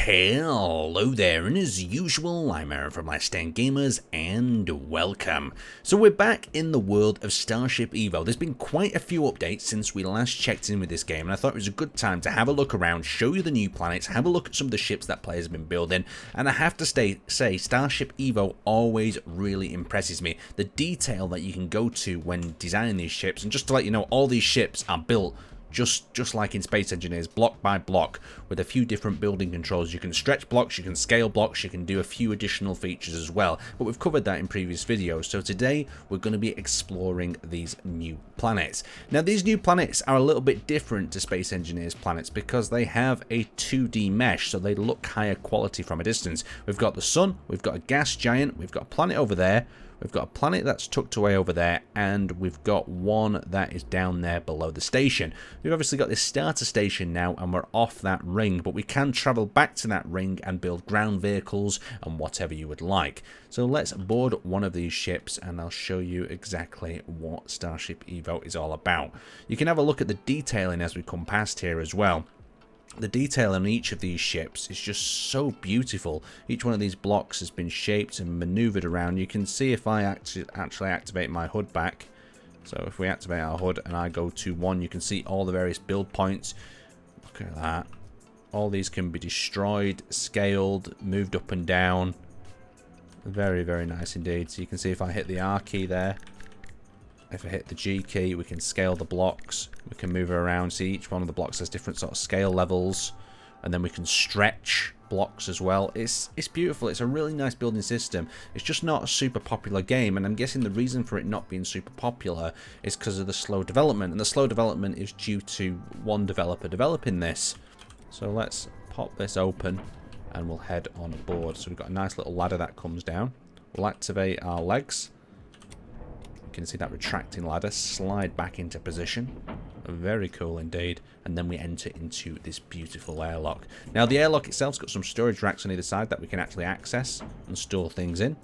Hello there, and as usual, I'm Aaron from Last Stand Gamers, and welcome. So we're back in the world of Starship EVO. There's been quite a few updates since we last checked in with this game, and I thought it was a good time to have a look around, show you the new planets, have a look at some of the ships that players have been building, and I have to say, Starship EVO always really impresses me. The detail that you can go to when designing these ships, and just to let you know, all these ships are built just like in Space Engineers, block by block, with a few different building controls. You can stretch blocks, you can scale blocks, you can do a few additional features as well, but we've covered that in previous videos. So today we're going to be exploring these new planets. Now these new planets are a little bit different to Space Engineers planets because they have a 2D mesh, so they look higher quality from a distance. We've got the sun, we've got a gas giant, we've got a planet over there, we've got a planet that's tucked away over there, and we've got one that is down there below the station. We've obviously got this starter station now, and we're off that ring, but we can travel back to that ring and build ground vehicles and whatever you would like. So let's board one of these ships, and I'll show you exactly what Starship EVO is all about. You can have a look at the detailing as we come past here as well. The detail on each of these ships is just so beautiful. Each one of these blocks has been shaped and maneuvered around. You can see if I actually activate my HUD back. So if we activate our HUD and I go to 1, you can see all the various build points. Look at that. All these can be destroyed, scaled, moved up and down. Very, very nice indeed. So you can see if I hit the R key there, if I hit the G key, we can scale the blocks. We can move it around. See, each one of the blocks has different sort of scale levels. And then we can stretch blocks as well. It's beautiful. It's a really nice building system. It's just not a super popular game. And I'm guessing the reason for it not being super popular is because of the slow development. And the slow development is due to one developer developing this. So let's pop this open and we'll head on board. So we've got a nice little ladder that comes down. We'll activate our legs. You can see that retracting ladder slide back into position. Very cool indeed. And then we enter into this beautiful airlock. Now the airlock itself's got some storage racks on either side that we can actually access and store things in.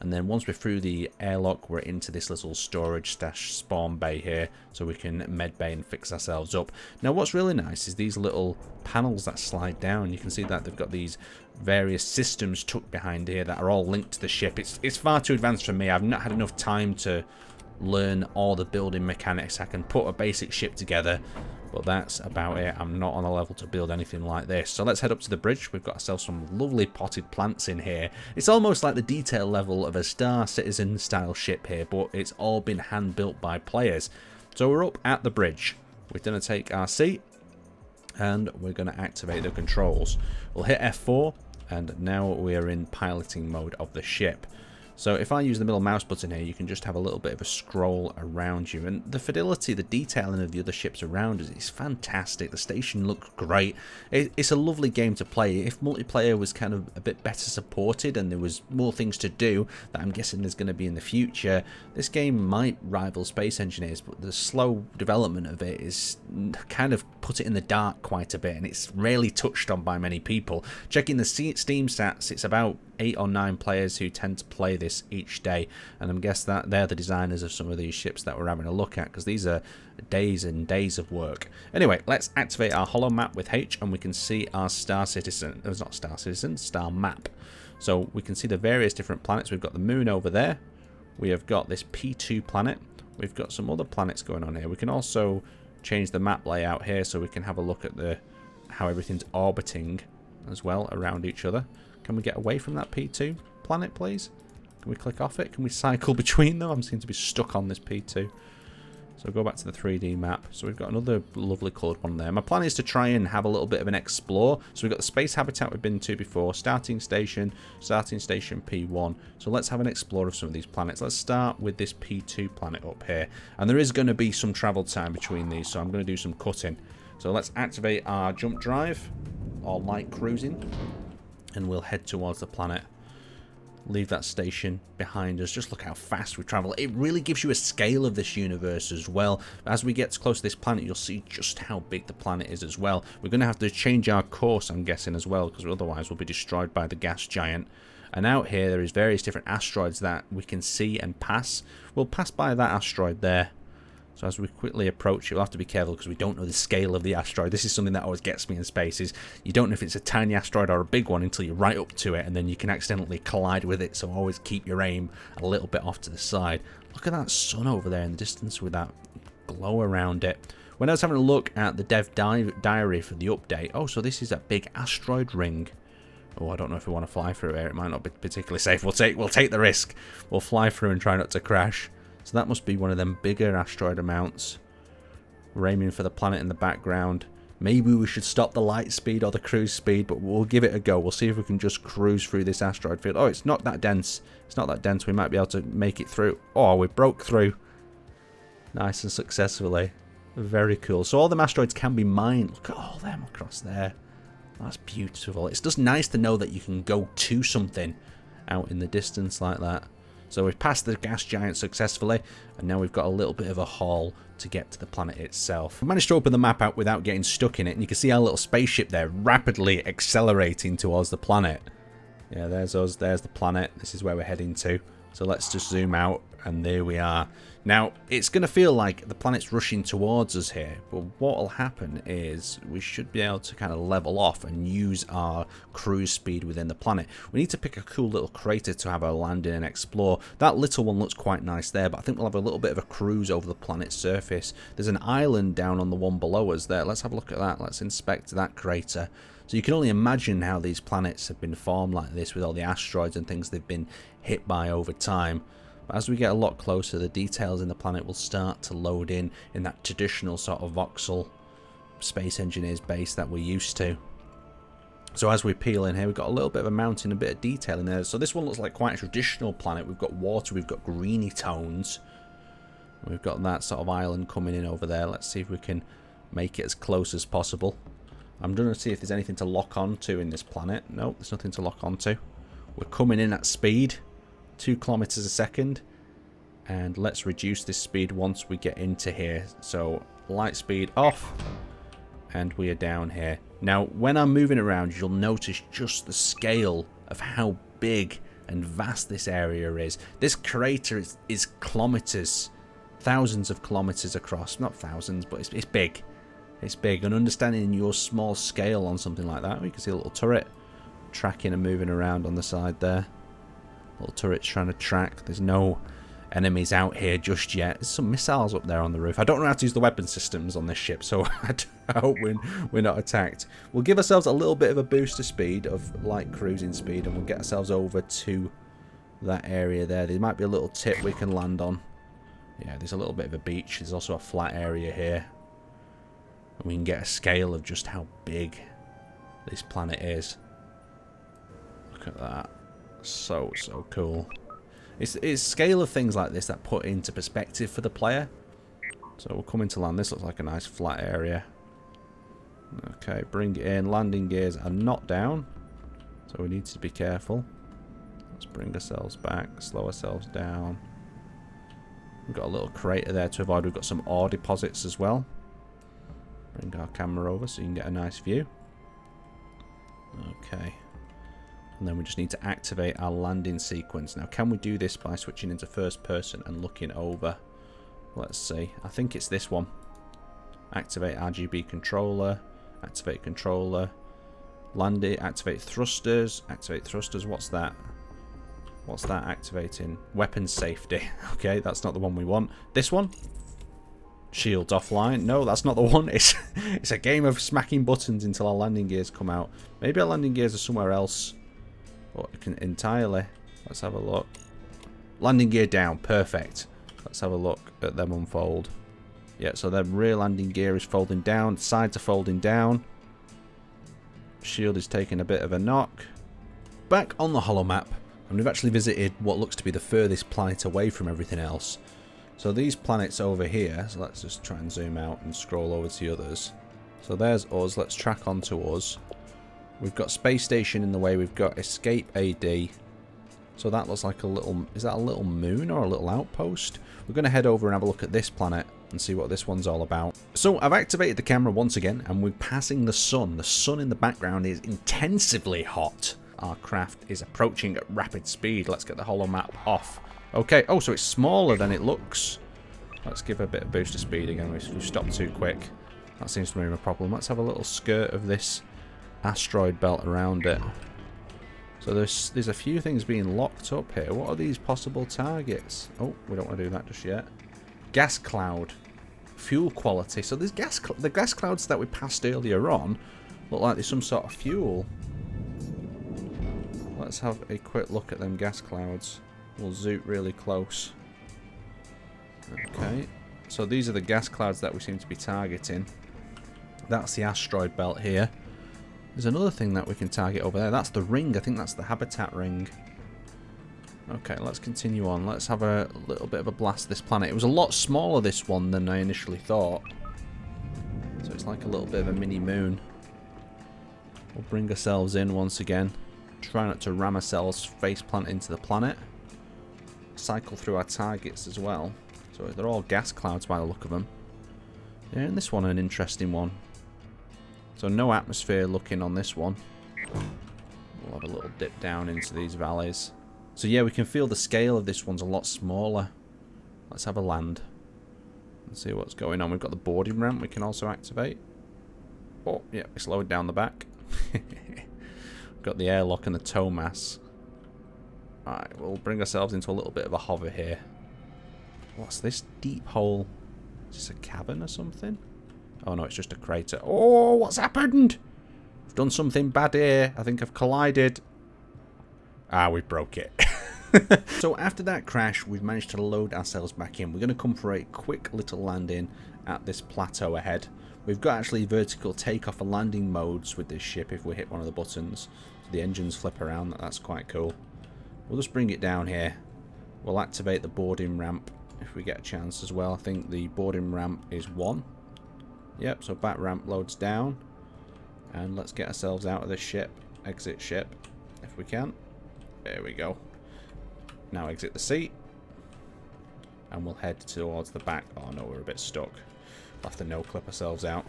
And then once we're through the airlock, we're into this little storage stash spawn bay here, so we can med bay and fix ourselves up. Now what's really nice is these little panels that slide down. You can see that they've got these various systems tucked behind here that are all linked to the ship. It's far too advanced for me. I've not had enough time to learn all the building mechanics. I can put a basic ship together, but that's about it. I'm not on a level to build anything like this. So let's head up to the bridge. We've got ourselves some lovely potted plants in here. It's almost like the detail level of a Star Citizen style ship here, but it's all been hand built by players. So we're up at the bridge. We're going to take our seat and we're going to activate the controls. We'll hit F4 and now we're in piloting mode of the ship. So if I use the middle mouse button here, you can just have a little bit of a scroll around you. And the fidelity, the detailing of the other ships around us is fantastic. The station looks great. It's a lovely game to play. If multiplayer was kind of a bit better supported and there was more things to do that I'm guessing there's going to be in the future, this game might rival Space Engineers, but the slow development of it is kind of put it in the dark quite a bit, and it's rarely touched on by many people. Checking the Steam stats, it's about 8 or 9 players who tend to play this each day, and I'm guessing that they're the designers of some of these ships that we're having a look at, because these are days and days of work. Anyway, let's activate our holo map with H and we can see our Star Citizen, it's not Star Citizen, Star Map. So we can see the various different planets. We've got the moon over there, we have got this P2 planet, we've got some other planets going on here. We can also change the map layout here so we can have a look at how everything's orbiting as well around each other. Can we get away from that P2 planet, please? Can we click off it? Can we cycle between them? I seem to be stuck on this P2. So go back to the 3D map. So we've got another lovely coloured one there. My plan is to try and have a little bit of an explore. So we've got the space habitat we've been to before. Starting station P1. So let's have an explore of some of these planets. Let's start with this P2 planet up here. And there is going to be some travel time between these, so I'm going to do some cutting. So let's activate our jump drive, or light cruising, and we'll head towards the planet. Leave that station behind us. Just look how fast we travel. It really gives you a scale of this universe as well. As we get close to this planet, you'll see just how big the planet is as well. We're going to have to change our course, I'm guessing, as well, because otherwise we'll be destroyed by the gas giant. And out here, there is various different asteroids that we can see and pass. We'll pass by that asteroid there. So as we quickly approach it, we'll have to be careful because we don't know the scale of the asteroid. This is something that always gets me in space, is you don't know if it's a tiny asteroid or a big one until you're right up to it, and then you can accidentally collide with it, so always keep your aim a little bit off to the side. Look at that sun over there in the distance with that glow around it. When I was having a look at the dev diary for the update, oh, so this is a big asteroid ring. Oh, I don't know if we want to fly through here. It might not be particularly safe. We'll take the risk. We'll fly through and try not to crash. So that must be one of them bigger asteroid amounts. We're aiming for the planet in the background. Maybe we should stop the light speed or the cruise speed, but we'll give it a go. We'll see if we can just cruise through this asteroid field. Oh, it's not that dense. It's not that dense. We might be able to make it through. Oh, we broke through. Nice and successfully. Very cool. So all the asteroids can be mined. Look at all them across there. That's beautiful. It's just nice to know that you can go to something out in the distance like that. So we've passed the gas giant successfully, and now we've got a little bit of a haul to get to the planet itself. We managed to open the map out without getting stuck in it, and you can see our little spaceship there rapidly accelerating towards the planet. Yeah, there's us, there's the planet. This is where we're heading to. So let's just zoom out, and there we are. Now, it's going to feel like the planet's rushing towards us here, but what will happen is we should be able to kind of level off and use our cruise speed within the planet. We need to pick a cool little crater to have our landing and explore. That little one looks quite nice there, but I think we'll have a little bit of a cruise over the planet's surface. There's an island down on the one below us there. Let's have a look at that. Let's inspect that crater. So you can only imagine how these planets have been formed like this with all the asteroids and things they've been hit by over time. But as we get a lot closer, the details in the planet will start to load in that traditional sort of voxel space engineer's base that we're used to. So as we peel in here, we've got a little bit of a mountain, a bit of detail in there. So this one looks like quite a traditional planet. We've got water, we've got greeny tones. We've got that sort of island coming in over there. Let's see if we can make it as close as possible. I'm going to see if there's anything to lock onto in this planet. Nope, there's nothing to lock onto. We're coming in at speed, 2 kilometers a second. And let's reduce this speed once we get into here. So light speed off. And we are down here. Now, when I'm moving around, you'll notice just the scale of how big and vast this area is. This crater is kilometers, thousands of kilometers across. Not thousands, but it's big. It's big, and understanding your small scale on something like that, we can see a little turret tracking and moving around on the side there. Little turret's trying to track. There's no enemies out here just yet. There's some missiles up there on the roof. I don't know how to use the weapon systems on this ship, so I hope we're not attacked. We'll give ourselves a little bit of a boost of speed, of light cruising speed, and we'll get ourselves over to that area there. There might be a little tip we can land on. Yeah, there's a little bit of a beach. There's also a flat area here. And we can get a scale of just how big this planet is. Look at that. So cool. It's scale of things like this that put into perspective for the player. So we're coming to land. This looks like a nice flat area. Okay, bring it in. Landing gears are not down, so we need to be careful. Let's bring ourselves back, slow ourselves down. We've got a little crater there to avoid. We've got some ore deposits as well. Bring our camera over so you can get a nice view. Okay. And then we just need to activate our landing sequence. Now, can we do this by switching into first person and looking over? Let's see. I think it's this one. Activate RGB controller. Activate controller. Land it. Activate thrusters. Activate thrusters. What's that? What's that activating? Weapon safety. Okay, that's not the one we want. This one? Shields offline. No, that's not the one. It's a game of smacking buttons until our landing gears come out. Maybe our landing gears are somewhere else. Or it can entirely. Let's have a look. Landing gear down. Perfect. Let's have a look at them unfold. Yeah, so the rear landing gear is folding down. Sides are folding down. Shield is taking a bit of a knock. Back on the holomap, and we've actually visited what looks to be the furthest planet away from everything else. So these planets over here, so let's just try and zoom out and scroll over to the others. So there's us. Let's track onto us. We've got space station in the way. We've got escape AD. So that looks like a little... Is that a little moon or a little outpost? We're going to head over and have a look at this planet and see what this one's all about. So I've activated the camera once again, and we're passing the sun. The sun in the background is intensively hot. Our craft is approaching at rapid speed. Let's get the holomap off. Okay. Oh, so it's smaller than it looks. Let's give a bit of boost of speed again. We've stopped too quick. That seems to be a problem. Let's have a little skirt of this asteroid belt around it. So there's a few things being locked up here. What are these possible targets? Oh, we don't want to do that just yet. Gas cloud. Fuel quality. So there's the gas clouds that we passed earlier on look like there's some sort of fuel. Let's have a quick look at them gas clouds. We'll zoom really close. Okay. So these are the gas clouds that we seem to be targeting. That's the asteroid belt here. There's another thing that we can target over there. That's the ring. I think that's the habitat ring. Okay, let's continue on. Let's have a little bit of a blast of this planet. It was a lot smaller, this one, than I initially thought. So it's like a little bit of a mini moon. We'll bring ourselves in once again. Try not to ram ourselves face plant into the planet. Cycle through our targets as well. So they're all gas clouds by the look of them. Yeah, and this one an interesting one. So no atmosphere looking on this one. We'll have a little dip down into these valleys. So yeah, we can feel the scale of this one's a lot smaller. Let's have a land and see what's going on. We've got the boarding ramp we can also activate. Oh, yeah, we slowed down the back. We've got the airlock and the tow mass. Alright, we'll bring ourselves into a little bit of a hover here. What's this deep hole? Is this a cavern or something? Oh no, it's just a crater. Oh, what's happened? I've done something bad here. I think I've collided. Ah, we broke it. So after that crash, we've managed to load ourselves back in. We're going to come for a quick little landing at this plateau ahead. We've got actually vertical takeoff and landing modes with this ship if we hit one of the buttons. So the engines flip around. That's quite cool. We'll just bring it down here. We'll activate the boarding ramp if we get a chance as well. I think the boarding ramp is 1. Yep, so back ramp loads down. And let's get ourselves out of this ship. Exit ship if we can. There we go. Now exit the seat. And we'll head towards the back. Oh no, we're a bit stuck. We'll have to no-clip ourselves out.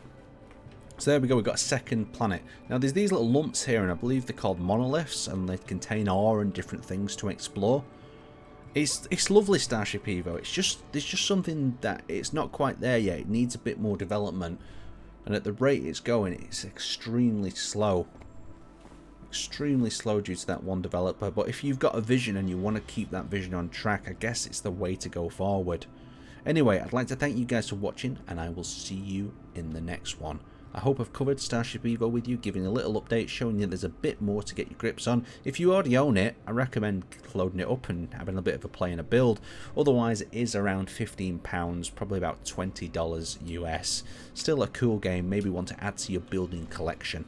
So there we go, we've got a second planet. Now there's these little lumps here, and I believe they're called monoliths, and they contain ore and different things to explore. It's lovely, Starship EVO. There's just something that it's not quite there yet. It needs a bit more development, and at the rate it's going, it's extremely slow. Extremely slow due to that one developer. But if you've got a vision and you want to keep that vision on track, I guess it's the way to go forward. Anyway, I'd like to thank you guys for watching, and I will see you in the next one. I hope I've covered Starship EVO with you, giving a little update, showing you there's a bit more to get your grips on. If you already own it, I recommend loading it up and having a bit of a play and a build. Otherwise, it is around £15, probably about $20 US. Still a cool game, maybe one to add to your building collection.